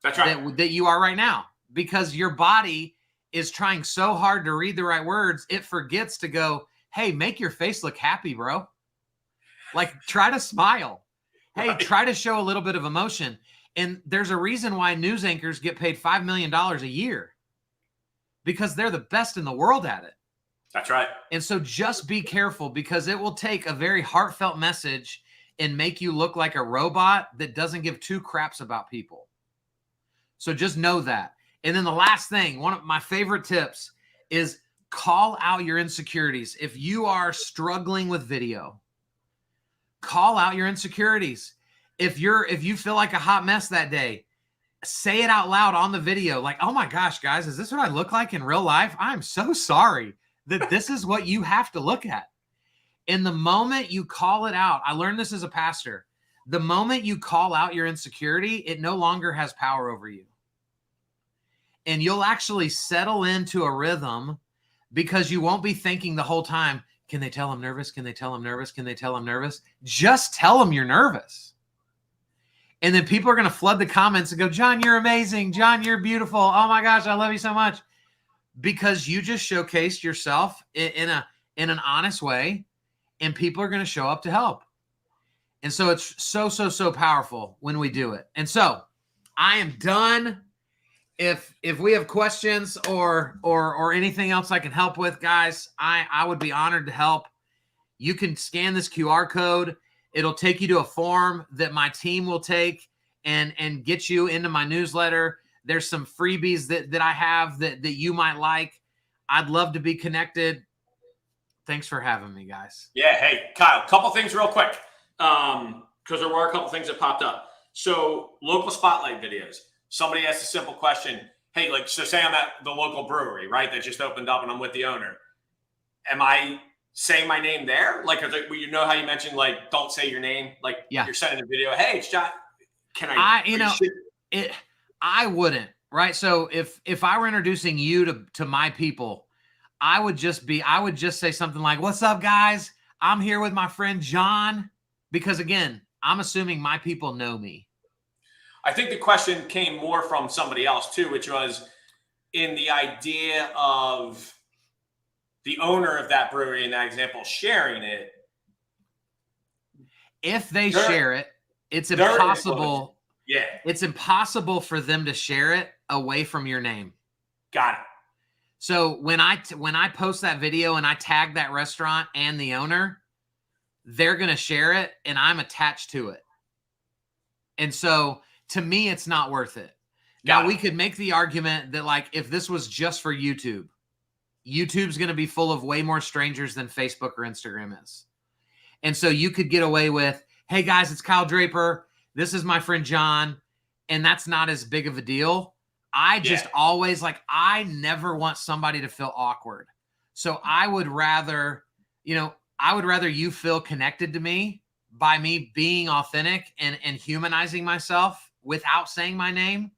that you are right now, because your body is trying so hard to read the right words. It forgets to go, hey, make your face look happy, bro. Like, try to smile. Hey, try to show a little bit of emotion. And there's a reason why news anchors get paid $5 million a year, because they're the best in the world at it. That's right. And so just be careful, because it will take a very heartfelt message and make you look like a robot that doesn't give two craps about people. So just know that. And then the last thing, one of my favorite tips is call out your insecurities. If you are struggling with video, call out your insecurities. If you feel like a hot mess that day, say it out loud on the video. Like, oh my gosh, guys, is this what I look like in real life? I'm so sorry that this is what you have to look at. In the moment you call it out, I learned this as a pastor. The moment you call out your insecurity, it no longer has power over you. And you'll actually settle into a rhythm, because you won't be thinking the whole time, can they tell I'm nervous? Can they tell I'm nervous? Can they tell I'm nervous? Just tell them you're nervous. And then people are going to flood the comments and go, John, you're amazing. John, you're beautiful. Oh my gosh, I love you so much. Because you just showcased yourself in an honest way, and people are going to show up to help. And so it's so powerful when we do it. And so I am done. If we have questions or anything else I can help with, guys, I would be honored to help. You can scan this QR code. It'll take you to a form that my team will take and get you into my newsletter. There's some freebies that I have that you might like. I'd love to be connected. Thanks for having me, guys. Yeah. Hey, Kyle, a couple things real quick, because there were a couple things that popped up. So local spotlight videos. Somebody asked a simple question. Hey, like, so say I'm at the local brewery, right, that just opened up and I'm with the owner. Am I saying my name there? Like, you know how you mentioned, like, don't say your name? Like, yeah, you're sending a video. Hey, it's John. Can I I wouldn't, right? So if I were introducing you to my people, I would just say something like, what's up, guys? I'm here with my friend John. Because again, I'm assuming my people know me. I think the question came more from somebody else too, which was in the idea of the owner of that brewery in that example sharing it. If they share it, it's impossible. Yeah. It's impossible for them to share it away from your name. Got it. So when I post that video and I tag that restaurant and the owner, they're going to share it and I'm attached to it. And so to me, it's not worth it. Now, we could make the argument that, like, if this was just for YouTube, YouTube's going to be full of way more strangers than Facebook or Instagram is. And so you could get away with, hey, guys, it's Kyle Draper. This is my friend John. And that's not as big of a deal. I just always, like, I never want somebody to feel awkward. So I would rather you feel connected to me by me being authentic and humanizing myself without saying my name.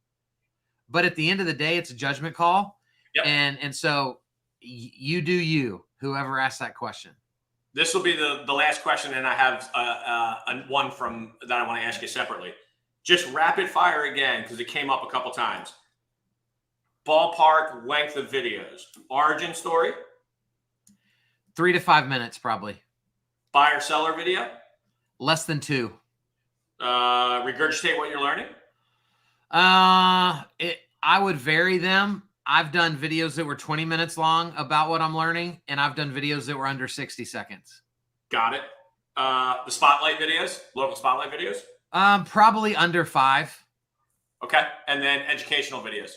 But at the end of the day, it's a judgment call. Yep. And so you do you, whoever asked that question. This will be the last question, and I have one from that I want to ask you separately. Just rapid fire again, because it came up a couple times. Ballpark length of videos. Origin story? 3 to 5 minutes, probably. Buyer seller video? Less than 2. Regurgitate what you're learning? I would vary them. I've done videos that were 20 minutes long about what I'm learning, and I've done videos that were under 60 seconds. Got it. The spotlight videos, local spotlight videos? Probably under 5. Okay. And then educational videos?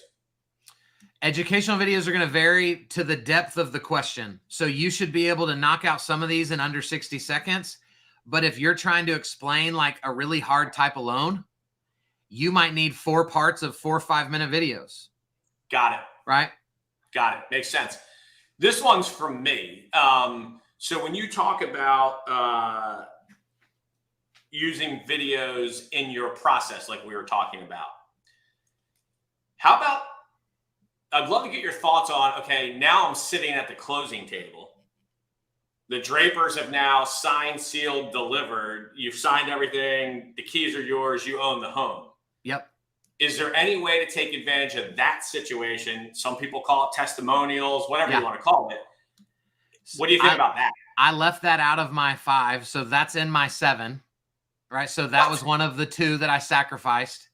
Educational videos are going to vary to the depth of the question. So you should be able to knock out some of these in under 60 seconds. But if you're trying to explain like a really hard type of loan, you might need 4 parts of 4 or 5 minute videos. Got it. Right? Got it. Makes sense. This one's from me. So when you talk about using videos in your process, like we were talking about, how about, I'd love to get your thoughts on, okay, now I'm sitting at the closing table. The Drapers have now signed, sealed, delivered. You've signed everything. The keys are yours. You own the home. Yep. Is there any way to take advantage of that situation? Some people call it testimonials, whatever you want to call it. What do you think about that? I left that out of my 5, so that's in my 7, right? So that was one of the 2 that I sacrificed.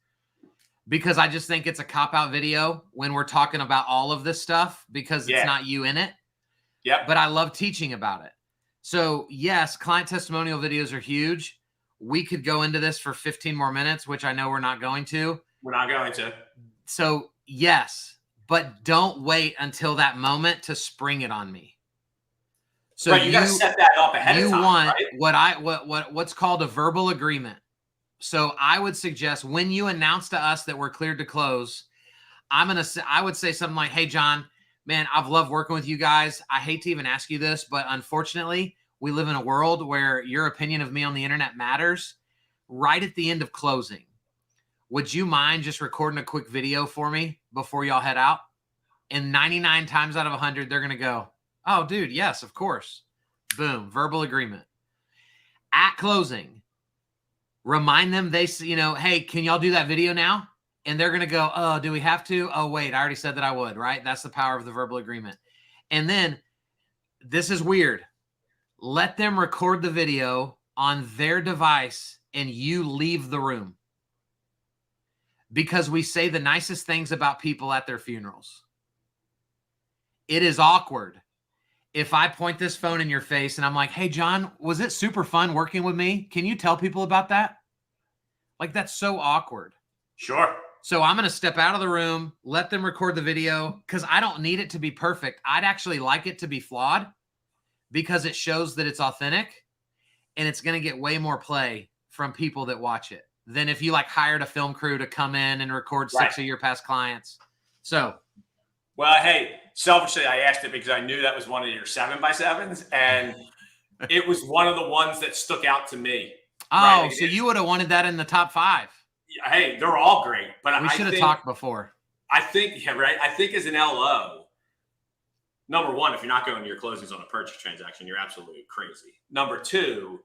because I just think it's a cop-out video when we're talking about all of this stuff because it's not you in it. Yep. But I love teaching about it. So yes, client testimonial videos are huge. We could go into this for 15 more minutes, which I know we're not going to. We're not going to. So yes, but don't wait until that moment to spring it on me. So right, you got to set that up ahead of time. You want right? what's called a verbal agreement. So I would suggest when you announce to us that we're cleared to close, I would say something like, "Hey, John, man, I've loved working with you guys. I hate to even ask you this, but unfortunately, we live in a world where your opinion of me on the internet matters. Right at the end of closing, would you mind just recording a quick video for me before y'all head out?" And 99 times out of 100, they're going to go, "Oh, dude, yes, of course." Boom, verbal agreement. At closing, remind them hey, can y'all do that video now? And they're going to go, "Oh, do we have to? Oh, wait, I already said that I would," right? That's the power of the verbal agreement. And then this is weird. Let them record the video on their device and you leave the room. Because we say the nicest things about people at their funerals. It is awkward if I point this phone in your face and I'm like, "Hey, John, was it super fun working with me? Can you tell people about that?" Like, that's so awkward. Sure. So I'm going to step out of the room, let them record the video because I don't need it to be perfect. I'd actually like it to be flawed because it shows that it's authentic and it's going to get way more play from people that watch it than if you hired a film crew to come in and record 6 of your past clients. So. Well, hey, selfishly, I asked it because I knew that was one of your 7x7s, and it was one of the ones that stuck out to me. Oh, so you would have wanted that in the top 5. Hey, they're all great, but we should have talked before. I think, right? I think as an LO, number one, if you're not going to your closings on a purchase transaction, you're absolutely crazy. Number two,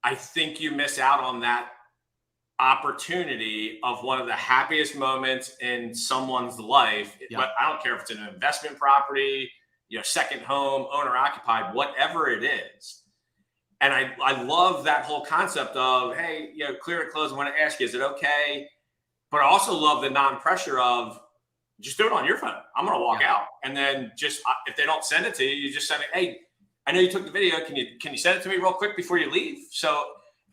I think you miss out on that opportunity of one of the happiest moments in someone's life. Yeah. But I don't care if it's an investment property, second home, owner occupied, whatever it is. And I love that whole concept of, hey, clear to close. I want to ask you, is it okay? But I also love the non-pressure of just do it on your phone. I'm going to walk out. And then just, if they don't send it to you, you just send it. Hey, I know you took the video. Can you send it to me real quick before you leave? So,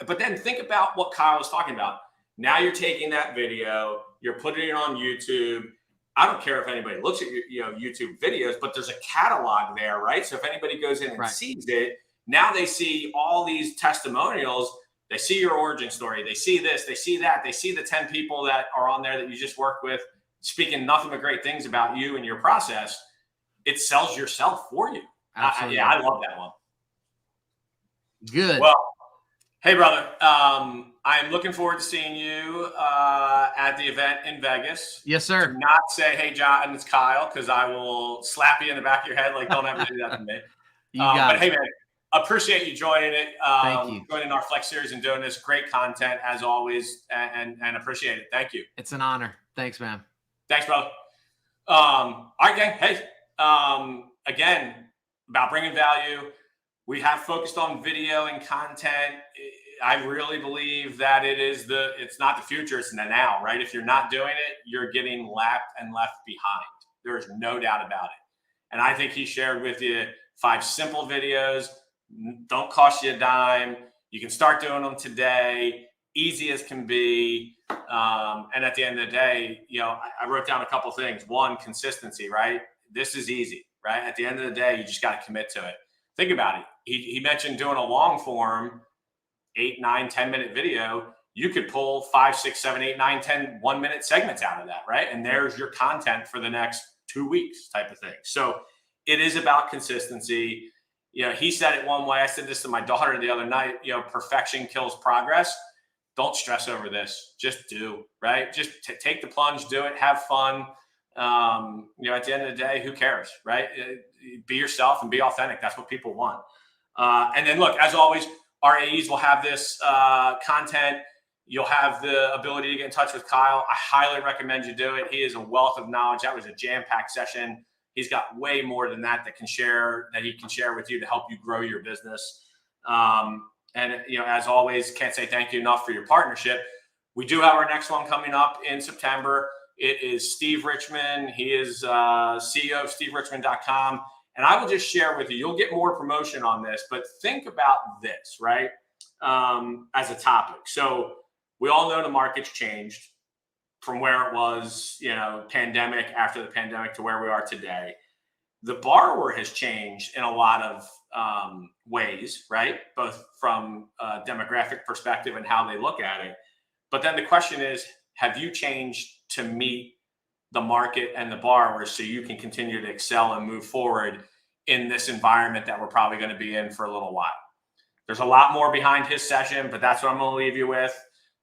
but then think about what Kyle was talking about. Now you're taking that video, you're putting it on YouTube. I don't care if anybody looks at your YouTube videos, but there's a catalog there, right? So if anybody goes in and sees it, now they see all these testimonials. They see your origin story. They see this, they see that. They see the 10 people that are on there that you just worked with speaking nothing but great things about you and your process. It sells yourself for you. I love that one. Good. Well, hey, brother. I'm looking forward to seeing you at the event in Vegas. Yes, sir. Do not say, "Hey, John, it's Kyle," because I will slap you in the back of your head. Don't ever do that to me. But hey, man, appreciate you joining it. Thank you. Joining our Flex series and doing this great content as always, and appreciate it. Thank you. It's an honor. Thanks, man. Thanks, brother. All right, gang. Hey, again, about bringing value. We have focused on video and content. I really believe that it's not the future, it's the now, right? If you're not doing it, you're getting lapped and left behind. There is no doubt about it. And I think he shared with you 5 simple videos, don't cost you a dime. You can start doing them today, easy as can be. And at the end of the day, I wrote down a couple things. One, consistency, right? This is easy, right? At the end of the day, you just got to commit to it. Think about it. He mentioned doing a long form, 8, 9, 10-minute video. You could pull 5, 6, 7, 8, 9, 10 1-minute segments out of that, right? And there's your content for the next 2 weeks type of thing. So it is about consistency. He said it one way. I said this to my daughter the other night, perfection kills progress. Don't stress over this. Just do, right? Just take the plunge, do it, have fun. At the end of the day, who cares, right? Be yourself and be authentic. That's what people want. And then look, as always, our AEs will have this content. You'll have the ability to get in touch with Kyle. I highly recommend you do it. He is a wealth of knowledge. That was a jam-packed session. He's got way more than that he can share with you to help you grow your business. And as always, can't say thank you enough for your partnership. We do have our next one coming up in September. It is Steve Richmond. He is CEO of SteveRichmond.com. And I will just share with you, you'll get more promotion on this, but think about this, right? As a topic. So we all know the market's changed from where it was, pandemic, after the pandemic, to where we are today. The borrower has changed in a lot of ways, right? Both from a demographic perspective and how they look at it. But then the question is, have you changed to meet the market and the borrowers so you can continue to excel and move forward in this environment that we're probably going to be in for a little while? There's a lot more behind his session, but that's what I'm going to leave you with.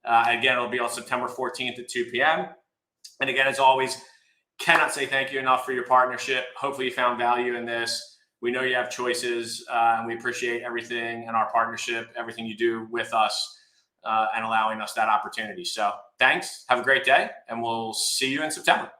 Again, it'll be on September 14th at 2 p.m. And again, as always, cannot say thank you enough for your partnership. Hopefully you found value in this. We know you have choices, and we appreciate everything in our partnership, everything you do with us, and allowing us that opportunity. So thanks. Have a great day, and we'll see you in September.